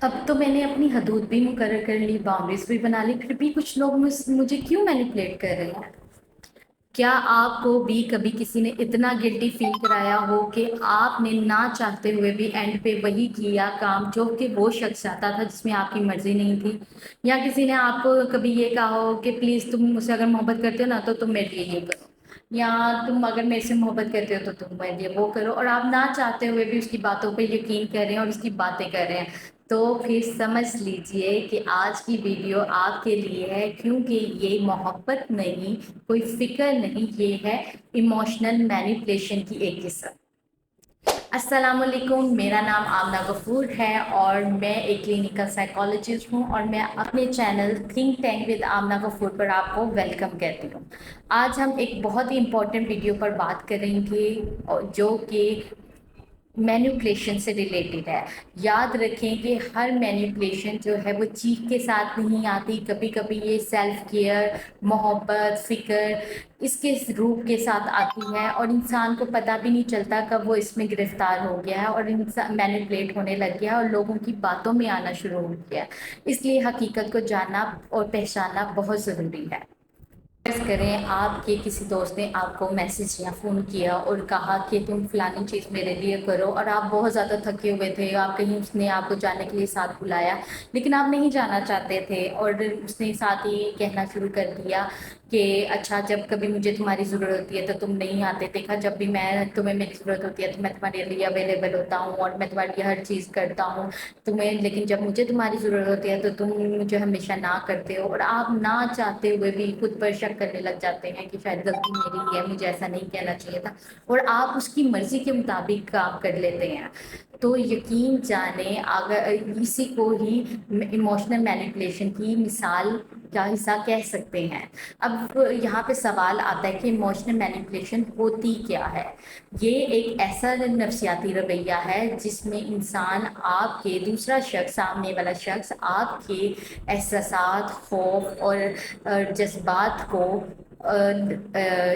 اب تو میں نے اپنی حدود بھی مقرر کر لی، باؤنڈریز بھی بنا لی، پھر بھی کچھ لوگ مجھے کیوں مینیپولیٹ کر رہے ہیں؟ کیا آپ کو بھی کبھی کسی نے اتنا گلٹی فیل کرایا ہو کہ آپ نے نہ چاہتے ہوئے بھی اینڈ پہ وہی کیا کام جو کہ وہ شخص چاہتا تھا، جس میں آپ کی مرضی نہیں تھی؟ یا کسی نے آپ کو کبھی یہ کہا ہو کہ پلیز تم مجھ سے اگر محبت کرتے ہو نا تو تم میرے لیے یہ کرو، یا تم اگر میرے سے محبت کرتے ہو تو تم میرے لیے وہ کرو، اور آپ نہ چاہتے ہوئے بھی اس کی باتوں پہ یقین کر رہے ہیں اور اس کی باتیں کر رہے ہیں؟ تو پھر سمجھ لیجئے کہ آج کی ویڈیو آپ کے لیے ہے، کیونکہ یہ محبت نہیں، کوئی فکر نہیں، یہ ہے ایموشنل مینیپولیشن کی ایک قسم۔ السلام علیکم، میرا نام آمنہ غفور ہے اور میں ایک کلینیکل سائیکالوجسٹ ہوں، اور میں اپنے channel think tank with Amna Ghafoor پر آپ کو ویلکم کہتی ہوں۔ آج ہم ایک بہت ہی امپورٹنٹ ویڈیو پر بات کریں گے جو کہ مینیپولیشن سے ریلیٹڈ ہے۔ یاد رکھیں کہ ہر مینیپولیشن جو ہے وہ چیخ کے ساتھ نہیں آتی، کبھی کبھی یہ سیلف کیئر، محبت، فکر اس کے روپ کے ساتھ آتی ہے، اور انسان کو پتہ بھی نہیں چلتا کب وہ اس میں گرفتار ہو گیا ہے اور انسان مینیپولیٹ ہونے لگ گیا ہے اور لوگوں کی باتوں میں آنا شروع ہو گیا ہے۔ اس لیے حقیقت کو جاننا اور پہچاننا بہت ضروری ہے۔ فرض کریں آپ کے کسی دوست نے آپ کو میسج یا فون کیا اور کہا کہ تم فلانی چیز میرے لیے کرو، اور آپ بہت زیادہ تھکے ہوئے تھے، آپ کہیں اس نے آپ کو جانے کے لیے ساتھ بلایا لیکن آپ نہیں جانا چاہتے تھے، اور اس نے ساتھ ہی کہنا شروع کر دیا کہ اچھا جب کبھی مجھے تمہاری ضرورت ہوتی ہے تو تم نہیں آتے، دیکھا جب بھی تمہیں میری ضرورت ہوتی ہے تو میں تمہارے لیے اویلیبل ہوتا ہوں اور میں تمہارے لیے ہر چیز کرتا ہوں تمہیں، لیکن جب مجھے تمہاری ضرورت ہوتی ہے تو تم مجھے ہمیشہ نہ کرتے ہو، اور آپ نہ چاہتے ہوئے بھی خود پر شک کرنے لگ جاتے ہیں کہ شاید غلطی میری ہے، مجھے ایسا نہیں کہنا چاہیے تھا، اور آپ اس کی مرضی کے مطابق کام کر لیتے ہیں۔ تو یقین جانیں اگر اسی کو ہی ایموشنل مینیپولیشن کی مثال کا حصہ کہہ سکتے ہیں۔ اب یہاں پہ سوال آتا ہے کہ ایموشنل مینیپولیشن ہوتی کیا ہے؟ یہ ایک ایسا نفسیاتی رویہ ہے جس میں انسان آپ کے دوسرا شخص، سامنے والا شخص آپ کے احساسات، خوف اور جذبات کو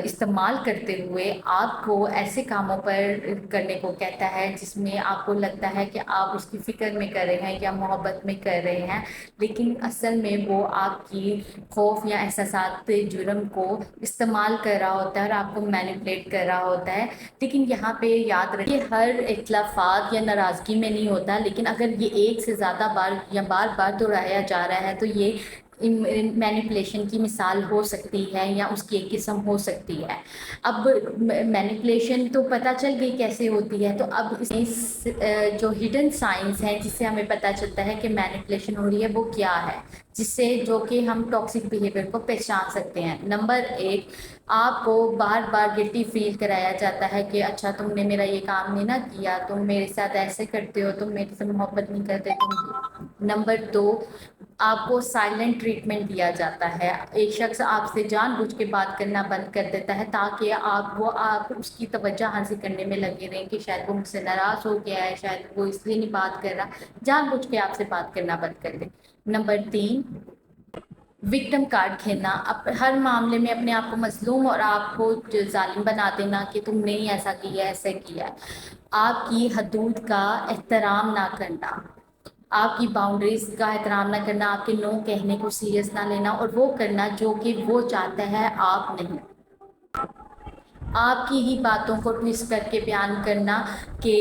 استعمال کرتے ہوئے آپ کو ایسے کاموں پر کرنے کو کہتا ہے جس میں آپ کو لگتا ہے کہ آپ اس کی فکر میں کر رہے ہیں یا محبت میں کر رہے ہیں، لیکن اصل میں وہ آپ کی خوف یا احساسات جرم کو استعمال کر رہا ہوتا ہے اور آپ کو مینیپولیٹ کر رہا ہوتا ہے۔ لیکن یہاں پہ یاد رکھیں ہر اختلافات یا ناراضگی میں نہیں ہوتا، لیکن اگر یہ ایک سے زیادہ بار یا بار بار دہرایا جا رہا ہے تو یہ مینیپولیشن کی مثال ہو سکتی ہے یا اس کی ایک قسم ہو سکتی ہے۔ اب مینیپولیشن تو پتہ چل گئی کیسے ہوتی ہے، تو اب اس جو ہڈن سائنس ہیں جس سے ہمیں پتہ چلتا ہے کہ مینیپولیشن ہو رہی ہے وہ کیا ہے، جس سے جو کہ ہم ٹاکسک بیہیویئر کو پہچان سکتے ہیں۔ نمبر ایک، آپ کو بار بار گلٹی فیل کرایا جاتا ہے کہ اچھا تم نے میرا یہ کام نہیں نہ کیا، تم میرے ساتھ ایسے کرتے ہو، تم میرے سے محبت نہیں کرتے تم۔ نمبر دو، آپ کو سائلنٹ ٹریٹمنٹ دیا جاتا ہے، ایک شخص آپ سے جان بوجھ کے بات کرنا بند کر دیتا ہے تاکہ آپ اس کی توجہ حاصل کرنے میں لگے رہیں کہ شاید وہ مجھ سے ناراض ہو گیا ہے، شاید وہ اس لیے نہیں بات کر رہا، جان بوجھ کے آپ سے بات کرنا بند کر دے۔ نمبر تین، وکٹم کارڈ کھیلنا، ہر معاملے میں اپنے آپ کو مظلوم اور آپ کو ظالم بنا دینا کہ تم نے ہی ایسا کیا ایسے کیا۔ آپ کی حدود کا احترام نہ کرنا، آپ کی باؤنڈریز کا احترام نہ کرنا، آپ کے نو کہنے کو سیریس نہ لینا اور وہ کرنا جو کہ وہ چاہتا ہے آپ نہیں، آپ کی ہی باتوں کو ٹویسٹ کر کے بیان کرنا کہ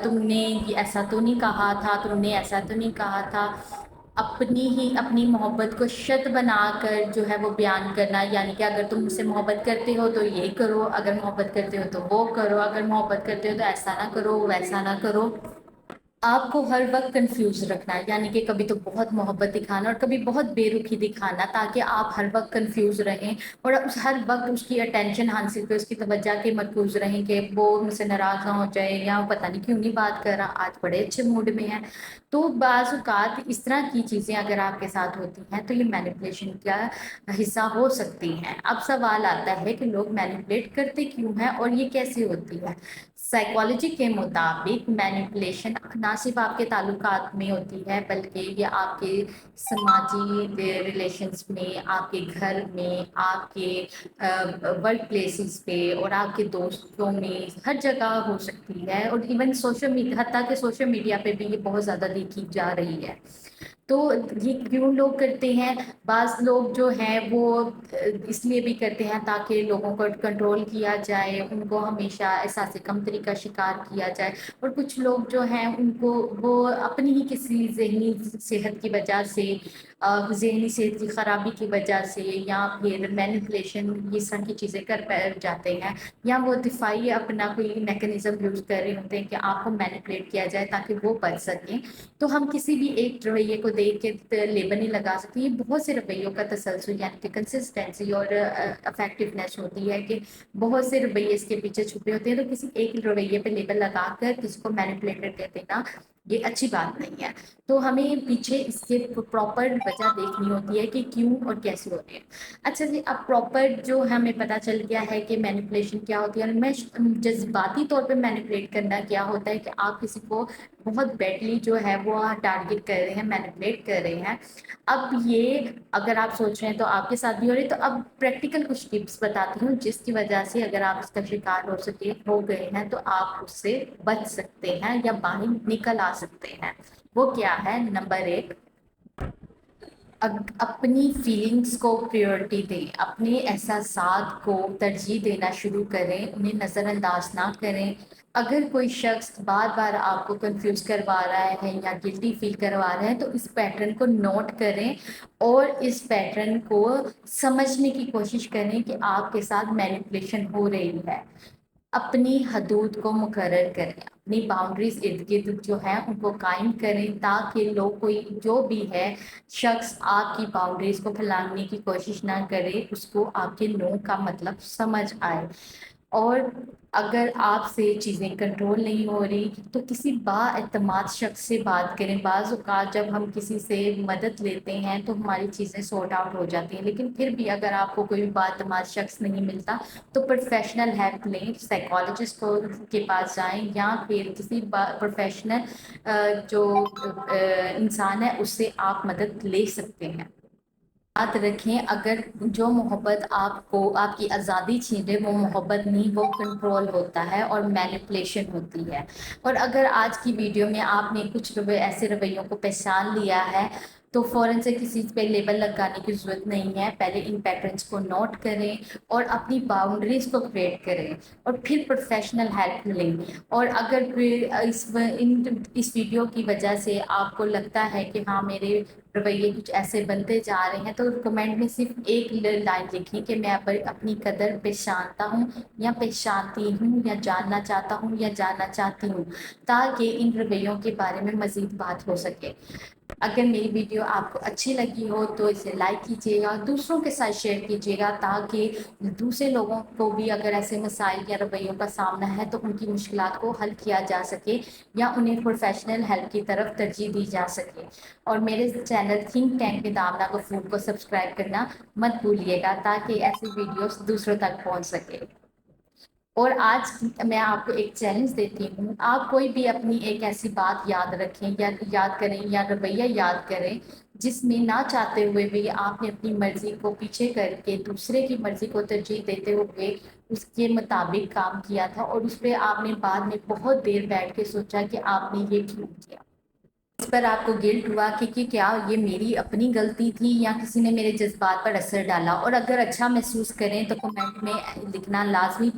تم نے ایسا تو نہیں کہا تھا، تم نے ایسا تو نہیں کہا تھا، اپنی محبت کو شرط بنا کر جو ہے وہ بیان کرنا، یعنی کہ اگر تم مجھ سے محبت کرتے ہو تو یہ کرو، اگر محبت کرتے ہو تو وہ کرو، اگر محبت کرتے ہو تو ایسا نہ کرو ویسا نہ کرو۔ آپ کو ہر وقت کنفیوز رکھنا ہے، یعنی کہ کبھی تو بہت محبت دکھانا اور کبھی بہت بے رخی دکھانا تاکہ آپ ہر وقت کنفیوز رہیں اور ہر وقت اس کی اٹینشن حاصل کریں، اس کی توجہ کے مرکوز رہیں کہ وہ مجھ سے ناراض نہ ہو جائے یا وہ پتہ نہیں کیوں نہیں بات کر رہا، آج بڑے اچھے موڈ میں ہے۔ تو بعض اوقات اس طرح کی چیزیں اگر آپ کے ساتھ ہوتی ہیں تو یہ مینیپولیشن کا حصہ ہو سکتی ہیں۔ اب سوال آتا ہے کہ لوگ مینیپولیٹ کرتے کیوں ہیں اور یہ کیسے ہوتی ہے؟ سائیکالوجی کے مطابق مینیپولیشن نہ صرف آپ کے تعلقات میں ہوتی ہے بلکہ یہ آپ کے سماجی ریلیشنز میں، آپ کے گھر میں، آپ کے ورک پلیسز پہ اور آپ کے دوستوں میں ہر جگہ ہو سکتی ہے، اور ایون سوشل میڈیا، حتیٰ کہ سوشل میڈیا پہ بھی یہ بہت زیادہ دیکھی جا رہی ہے۔ تو یہ کیوں لوگ کرتے ہیں؟ بعض لوگ جو ہیں وہ اس لیے بھی کرتے ہیں تاکہ لوگوں کو کنٹرول کیا جائے، ان کو ہمیشہ احساس کمتری کا شکار کیا جائے، اور کچھ لوگ جو ہیں ان کو وہ اپنی ہی کسی ذہنی صحت کی وجہ سے، ذہنی صحت کی خرابی کی وجہ سے، یا پھر مینیپولیشن اس طرح کی چیزیں کر بیٹھ جاتے ہیں، یا وہ دفاعی اپنا کوئی میکانزم یوز کر رہے ہوتے ہیں کہ آپ کو مینیپولیٹ کیا جائے تاکہ وہ بچ سکیں۔ تو ہم کسی بھی ایک رویے کو دیکھ کے لیبل نہیں لگا سکتے، یہ بہت سے رویوں کا تسلسل یعنی کہ کنسسٹینسی اور افیکٹونیس ہوتی ہے کہ بہت سے رویے اس کے پیچھے چھپے ہوتے ہیں، تو کسی ایک رویے پہ لیبل لگا کر کسی کو مینیپولیٹر کہہ دینا یہ اچھی بات نہیں ہے۔ تو ہمیں پیچھے اس کے پراپر وجہ دیکھنی ہوتی ہے کہ کیوں اور کیسے ہوتے ہیں۔ اچھا جی، اب پراپر جو ہمیں پتہ چل گیا ہے کہ مینیپولیشن کیا ہوتی ہے، اور میں جذباتی طور پہ مینیپولیٹ کرنا کیا ہوتا ہے کہ آپ کسی کو بہت بیڈلی جو ہے وہ ٹارگٹ کر رہے ہیں، مینیپولیٹ کر رہے ہیں۔ اب یہ اگر آپ سوچ رہے ہیں تو آپ کے ساتھ بھی ہو رہی ہے، تو اب پریکٹیکل کچھ ٹپس بتاتی ہوں جس کی وجہ سے اگر آپ اس کا شکار ہو گئے ہیں تو آپ اس سے بچ سکتے ہیں یا باہر نکل آ سکتے ہیں۔ وہ کیا ہے؟ نمبر 1، اپنی فیلنگز کو پریورٹی دیں، اپنے احساسات کو ترجیح دینا شروع کریں، انہیں نظر انداز نہ کریں۔ اگر کوئی شخص بار بار آپ کو کنفیوز کروا رہا ہے یا گلٹی فیل کروا رہا ہے تو اس پیٹرن کو نوٹ کریں اور اس پیٹرن کو سمجھنے کی کوشش کریں کہ آپ کے ساتھ مینیپولیشن ہو رہی ہے۔ اپنی حدود کو مقرر کریں، اپنی باؤنڈریز ارد گرد جو ہیں ان کو قائم کریں تاکہ لوگ کوئی جو بھی ہے شخص آپ کی باؤنڈریز کو پھیلانے کی کوشش نہ کرے، اس کو آپ کے نو کا مطلب سمجھ آئے۔ اور اگر آپ سے چیزیں کنٹرول نہیں ہو رہی تو کسی با اعتماد شخص سے بات کریں۔ بعض اوقات جب ہم کسی سے مدد لیتے ہیں تو ہماری چیزیں سارٹ آؤٹ ہو جاتی ہیں، لیکن پھر بھی اگر آپ کو کوئی با اعتماد شخص نہیں ملتا تو پروفیشنل ہیلپ لیں، سائیکالوجسٹ کے پاس جائیں یا پھر کسی پروفیشنل جو انسان ہے اس سے آپ مدد لے سکتے ہیں۔ یاد رکھیں، اگر جو محبت آپ کو آپ کی آزادی چھینے وہ محبت نہیں، وہ کنٹرول ہوتا ہے اور مینیپولیشن ہوتی ہے۔ اور اگر آج کی ویڈیو میں آپ نے کچھ ایسے رویوں کو پہچان لیا ہے تو فوراً سے کسی پہ لیبل لگانے کی ضرورت نہیں ہے، پہلے ان پیٹرنز کو نوٹ کریں اور اپنی باؤنڈریز کو کریٹ کریں اور پھر پروفیشنل ہیلپ لیں۔ اور اگر اس ویڈیو کی وجہ سے آپ کو لگتا ہے کہ ہاں میرے رویے کچھ ایسے بنتے جا رہے ہیں تو کمنٹ میں صرف ایک لائن لکھیں کہ میں اپنی قدر پہچانتا ہوں یا پہچانتی ہوں یا جاننا چاہتا ہوں یا جاننا چاہتی ہوں، تاکہ ان رویوں کے بارے میں مزید بات ہو سکے۔ اگر میری ویڈیو آپ کو اچھی لگی ہو تو اسے لائک کیجیے گا، دوسروں کے ساتھ شیئر کیجیے گا تاکہ دوسرے لوگوں کو بھی اگر ایسے مسائل یا رویوں کا سامنا ہے تو ان کی مشکلات کو حل کیا جا سکے یا انہیں پروفیشنل ہیلپ کی طرف ترجیح دی جا سکے۔ اور میرے channel think tank with Amna Ghafoor کو سبسکرائب کرنا مت بھولیے گا تاکہ ایسی ویڈیوز دوسروں تک پہنچ سکے۔ اور آج میں آپ کو ایک چیلنج دیتی ہوں، آپ کوئی بھی اپنی ایک ایسی بات یاد رکھیں یا یاد کریں یا رویہ یاد کریں جس میں نہ چاہتے ہوئے بھی آپ نے اپنی مرضی کو پیچھے کر کے دوسرے کی مرضی کو ترجیح دیتے ہوئے اس کے مطابق کام کیا تھا، اور اس پہ آپ نے بعد میں بہت دیر بیٹھ کے سوچا کہ آپ نے یہ کیوں کیا۔ اس پر آپ کو گلٹ ہوا کہ کیا یہ میری اپنی غلطی تھی یا کسی نے میرے جذبات پر اثر ڈالا۔ اور اگر اچھا محسوس کریں تو کمنٹ میں لکھنا لازمی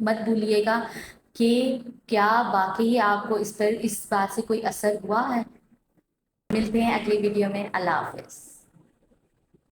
مت بھولیے گا کہ کیا واقعی آپ کو اس پر اس بات سے کوئی اثر ہوا ہے۔ ملتے ہیں اگلی ویڈیو میں، اللہ حافظ۔